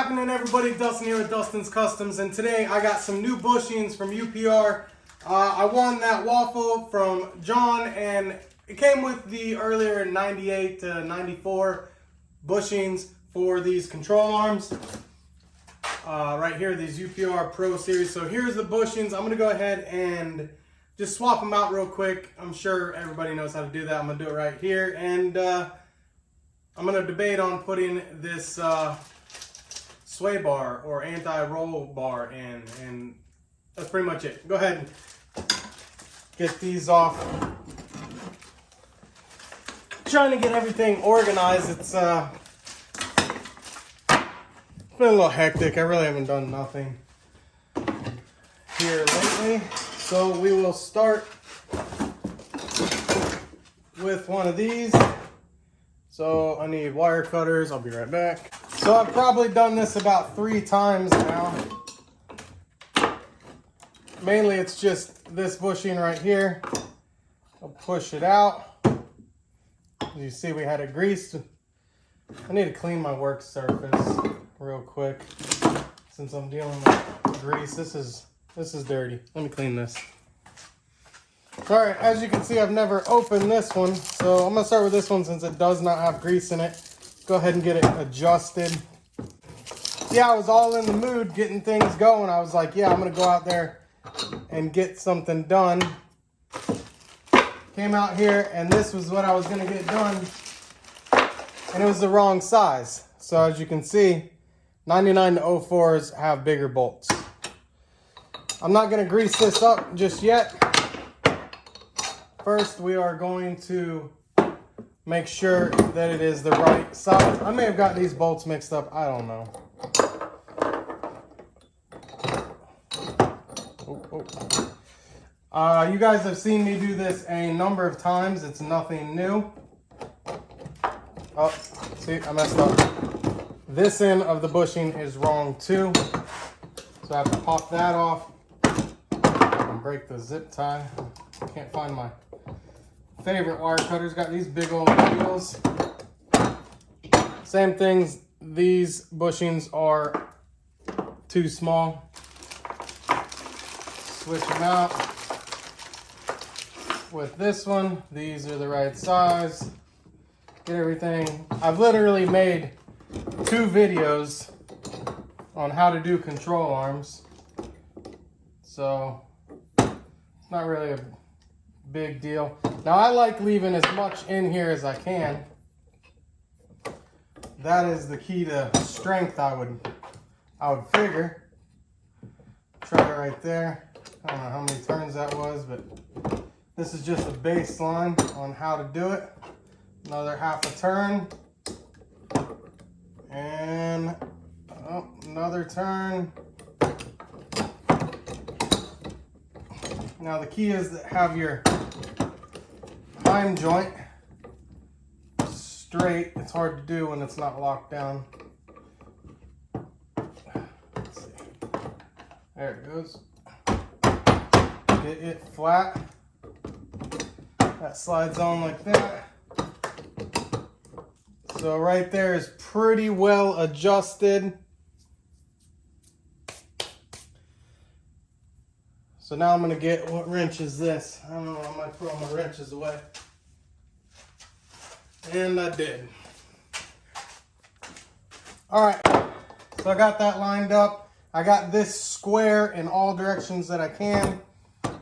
happening, everybody? Dustin here with Dustin's Customs, and today I got some new bushings from UPR. I won that waffle from John, and it came with the earlier 98 to 94 bushings for these control arms. Right here, these UPR Pro Series. So here's the bushings. I'm going to go ahead and just swap them out real quick. I'm sure everybody knows how to do that. I'm going to do it right here, and I'm going to debate on putting this sway bar or anti-roll bar in, and that's pretty much it. Go ahead and get these off. Trying to get everything organized. It's been a little hectic. I really haven't done nothing here lately. So we will start with one of these. So I need wire cutters. I'll be right back. So I've probably done this about 3 times now. Mainly it's just this bushing right here. I'll push it out. As you see, we had it greased. I need to clean my work surface real quick since I'm dealing with grease. This is dirty. Let me clean this. All right, as you can see, I've never opened this one, so I'm gonna start with this one since it does not have grease in it. Go ahead and get it adjusted. Yeah, I was all in the mood getting things going. I was like, yeah, I'm gonna go out there and get something done. Came out here and this was what I was gonna get done, and it was the wrong size. So as you can see, 99 to 04s have bigger bolts. I'm not gonna grease this up just yet. First, we are going to make sure that it is the right size. I may have got these bolts mixed up. I don't know. You guys have seen me do this a number of times. It's nothing new. Oh, see, I messed up. This end of the bushing is wrong too. So I have to pop that off and break the zip tie. Can't find my favorite wire cutters. Got these big old wheels. Same things. These bushings are too small. Switch them out. With this one, these are the right size. Get everything. I've literally made 2 videos on how to do control arms. So, not really a big deal. Now I like leaving as much in here as I can. That is the key to strength, I would figure. Try it right there. I don't know how many turns that was, but this is just a baseline on how to do it. Another half a turn. And another turn. Now the key is to have your heim joint straight. It's hard to do when it's not locked down. Let's see. There it goes. Get it flat. That slides on like that. So right there is pretty well adjusted. So now I'm gonna get, what wrench is this? I don't know, I might throw my wrenches away. And I did. All right, so I got that lined up. I got this square in all directions that I can.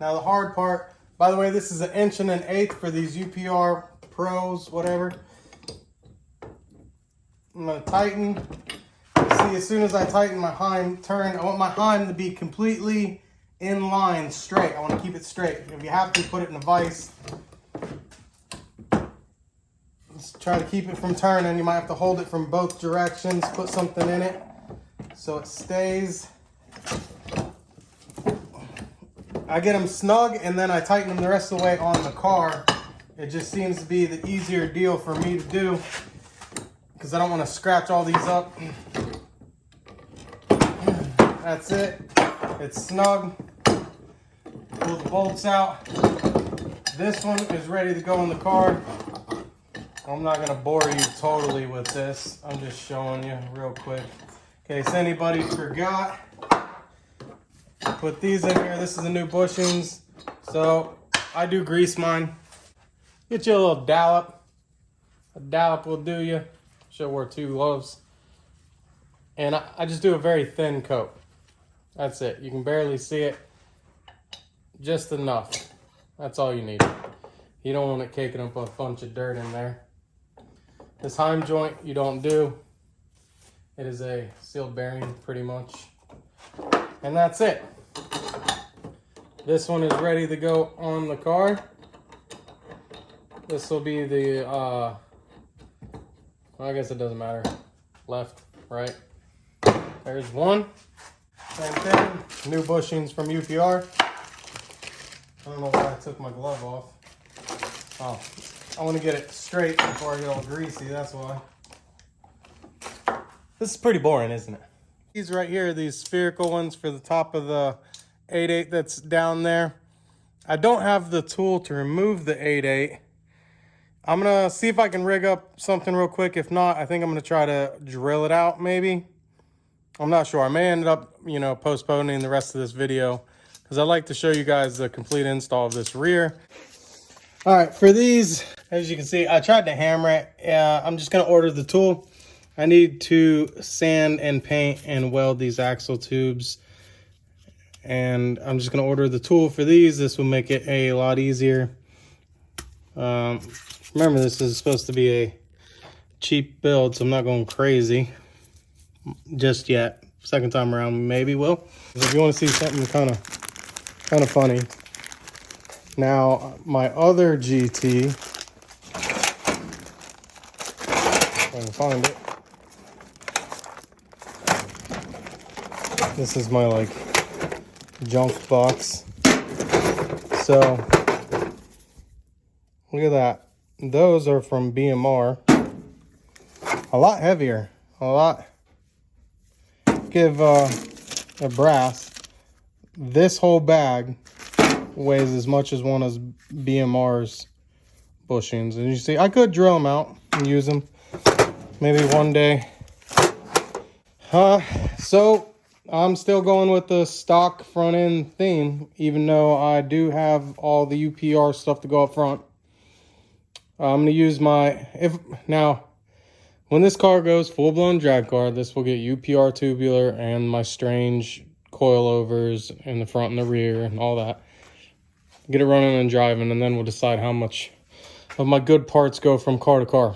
Now the hard part, by the way, this is 1 1/8" for these UPR Pros, whatever. I'm gonna tighten. See, as soon as I tighten my heim turn, I want my heim to be completely in line, straight. I want to keep it straight. If you have to, put it in a vise. Just try to keep it from turning. You might have to hold it from both directions, put something in it so it stays. I get them snug and then I tighten them the rest of the way on the car. It just seems to be the easier deal for me to do because I don't want to scratch all these up. That's it. It's snug. Pull the bolts out. This one is ready to go in the car. I'm not going to bore you totally with this. I'm just showing you real quick. In case anybody forgot, put these in here. This is the new bushings. So I do grease mine. Get you a little dollop. A dollop will do you. Should wear 2 gloves. And I just do a very thin coat. That's it. You can barely see it. Just enough. That's all you need. You don't want it caking up a bunch of dirt in there. This heim joint you don't do. It is a sealed bearing pretty much. And that's it. This one is ready to go on the car. This will be the, well, I guess it doesn't matter. Left, right. There's one. Same thing. New bushings from UPR. I don't know why I took my glove off. Oh, I want to get it straight before I get all greasy, that's why. This is pretty boring, isn't it? These right here, these spherical ones for the top of the 8/8 that's down there. I don't have the tool to remove the 8/8. I'm gonna see if I can rig up something real quick. If not, I think I'm gonna try to drill it out maybe. I'm not sure. I may end up, you know, postponing the rest of this video because I like to show you guys the complete install of this rear. All right, for these, as you can see, I tried to hammer it. I'm just gonna order the tool. I need to sand and paint and weld these axle tubes. And I'm just gonna order the tool for these. This will make it a lot easier. Remember, this is supposed to be a cheap build, so I'm not going crazy just yet. Second time around, maybe will. If you want to see something kind of funny. Now, my other GT, if I can find it. This is my like junk box. So look at that. Those are from BMR. A lot heavier. A lot. Give a brass. This whole bag weighs as much as one of BMR's bushings. And you see, I could drill them out and use them maybe one day. So I'm still going with the stock front end theme, even though I do have all the UPR stuff to go up front. I'm gonna use my, now when this car goes full blown drag car, this will get UPR tubular and my strange coilovers in the front and the rear and all that. Get it running and driving, and then we'll decide how much of my good parts go from car to car.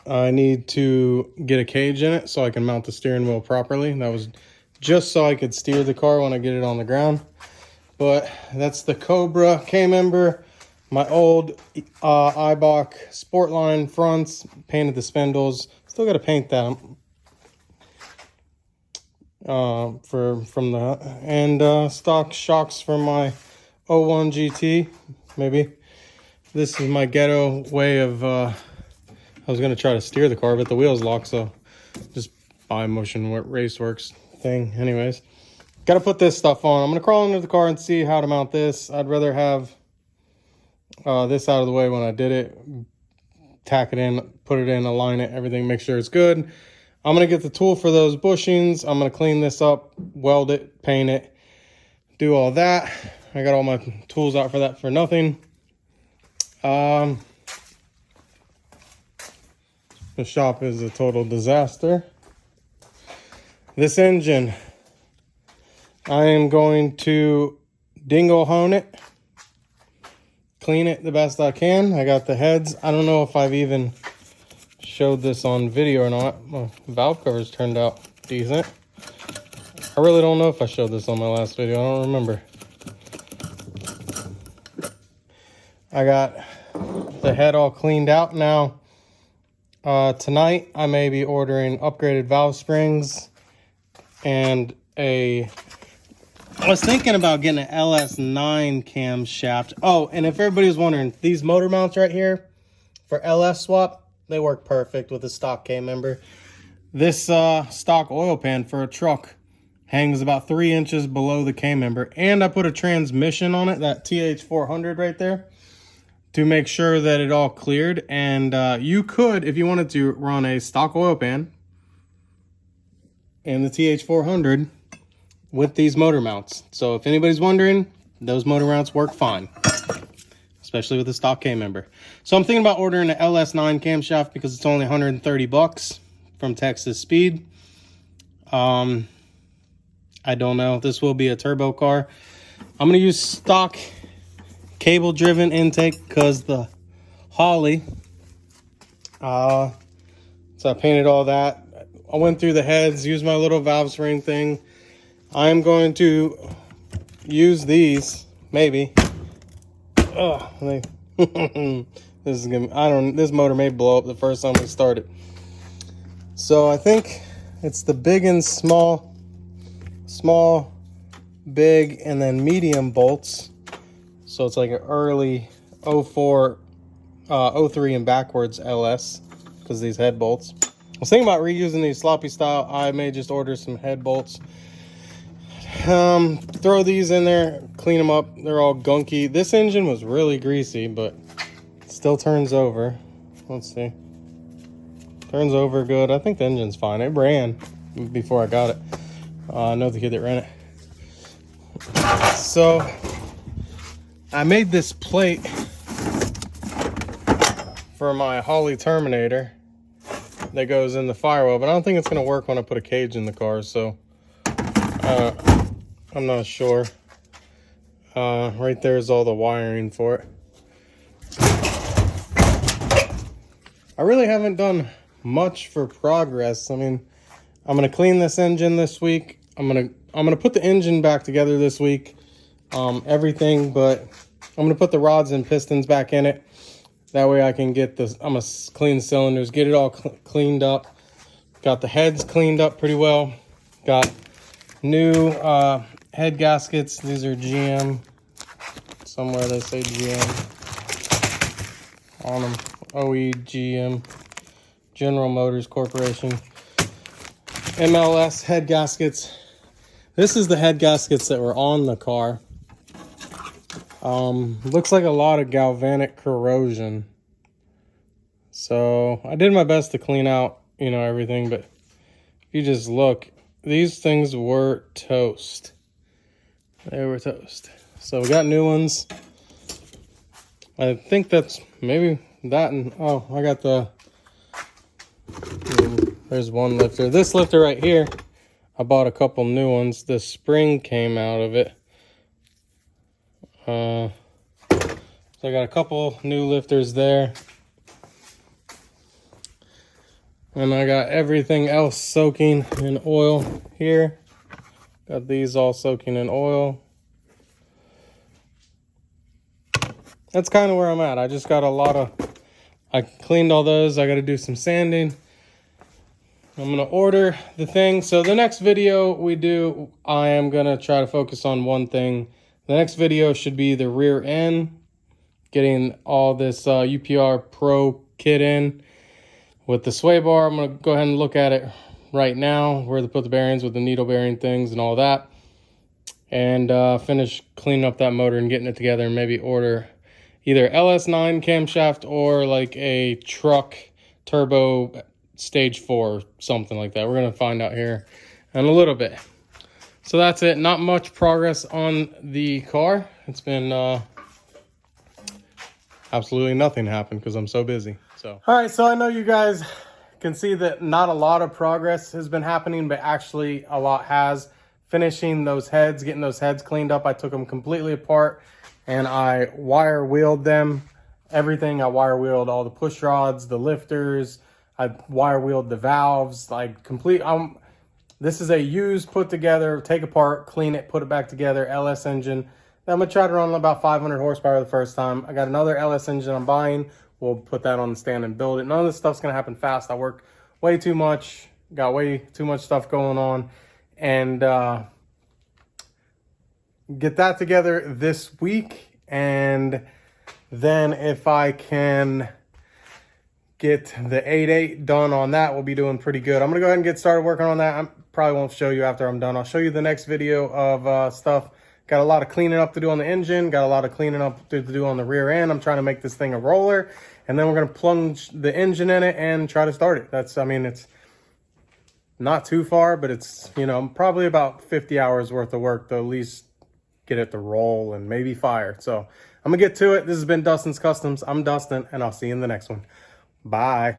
I need to get a cage in it so I can mount the steering wheel properly. That was just so I could steer the car when I get it on the ground. But that's the Cobra K-member. My old Eibach Sportline fronts, painted the spindles. Still got to paint that from the, and stock shocks from my 01 GT, maybe. This is my ghetto way of, I was going to try to steer the car, but the wheel's locked, so just buy Motion Raceworks thing. Anyways, got to put this stuff on. I'm going to crawl under the car and see how to mount this. I'd rather have this out of the way when I did it, tack it in, put it in, align it, everything, make sure it's good. I'm going to get the tool for those bushings. I'm going to clean this up, weld it, paint it, do all that. I got all my tools out for that for nothing. The shop is a total disaster. This engine, I am going to dingo hone it, clean it the best I can. I got the heads. I don't know if I've even showed this on video or not. My valve covers turned out decent. I really don't know if I showed this on my last video. I don't remember. I got the head all cleaned out now. Tonight I may be ordering upgraded valve springs and I was thinking about getting an LS9 camshaft. Oh, and if everybody was wondering, these motor mounts right here for LS swap, they work perfect with the stock K-member. This stock oil pan for a truck hangs about 3 inches below the K-member, and I put a transmission on it, that TH400 right there, to make sure that it all cleared. And you could, if you wanted to, run a stock oil pan and the TH400 with these motor mounts. So if anybody's wondering, those motor mounts work fine, especially with the stock K-member. So I'm thinking about ordering an LS9 camshaft because it's only 130 bucks from Texas Speed. I don't know. This will be a turbo car. I'm going to use stock cable driven intake because the Holley, so I painted all that. I went through the heads, used my little valve spring thing. I'm going to use these, maybe. Oh, this is gonna, this motor may blow up the first time we start it. So I think it's the big and small, big, and then medium bolts. So it's like an early 04, 03 and backwards LS because these head bolts. I was thinking about reusing these sloppy style. I may just order some head bolts. Throw these in there, clean them up. They're all gunky. This engine was really greasy, but it still turns over. Let's see. Turns over good. I think the engine's fine. It ran before I got it. I know the kid that ran it. So I made this plate for my Holley Terminator that goes in the firewall, but I don't think it's going to work when I put a cage in the car, so I'm not sure. Right there is all the wiring for it. I really haven't done much for progress. I mean, I'm going to clean this engine this week. I'm going to put the engine back together this week. Everything, but I'm going to put the rods and pistons back in it. That way I can get this, I'm going to clean cylinders, get it all cleaned up. Got the heads cleaned up pretty well. Got new head gaskets. These are GM. Somewhere they say GM on them. OEGM. General Motors Corporation. MLS head gaskets. This is the head gaskets that were on the car. Looks like a lot of galvanic corrosion. So I did my best to clean out, you know, everything, but if you just look, these things were toast. They were toast. So we got new ones. I think that's maybe that, and oh, I got the, there's one lifter. This lifter right here, I bought a couple new ones. The spring came out of it. So I got a couple new lifters there. And I got everything else soaking in oil here. Got these all soaking in oil. That's kind of where I'm at. I just got a lot of, I cleaned all those. I got to do some sanding. I'm going to order the thing. So the next video we do, I am going to try to focus on one thing. The next video should be the rear end, getting all this UPR Pro kit in with the sway bar. I'm going to go ahead and look at it right now, where to put the bearings with the needle bearing things and all that, and finish cleaning up that motor and getting it together, and maybe order either LS9 camshaft or like a truck turbo stage 4, something like that. We're going to find out here in a little bit. So that's it. Not much progress on the car. It's been absolutely nothing happened because I'm so busy. So all right, so I know you guys can see that not a lot of progress has been happening, but actually a lot has. Finishing those heads, getting those heads cleaned up. I took them completely apart and I wire wheeled them. Everything. I wire wheeled all the push rods, the lifters. I wire wheeled the valves. Like complete. This is a used, put together, take apart, clean it, put it back together, LS engine. Then I'm going to try to run about 500 horsepower the first time. I got another LS engine I'm buying. We'll put that on the stand and build it. None of this stuff's going to happen fast. I work way too much, got way too much stuff going on. And get that together this week. And then if I can get the 8.8 done on that, we'll be doing pretty good. I'm going to go ahead and get started working on that. I probably won't show you after I'm done. I'll show you the next video of stuff. Got a lot of cleaning up to do on the engine. Got a lot of cleaning up to do on the rear end. I'm trying to make this thing a roller. And then we're going to plunge the engine in it and try to start it. That's, I mean, it's not too far, but it's, you know, probably about 50 hours worth of work to at least get it to roll and maybe fire. So I'm gonna get to it. This has been Dustin's Customs. I'm Dustin, and I'll see you in the next one. Bye.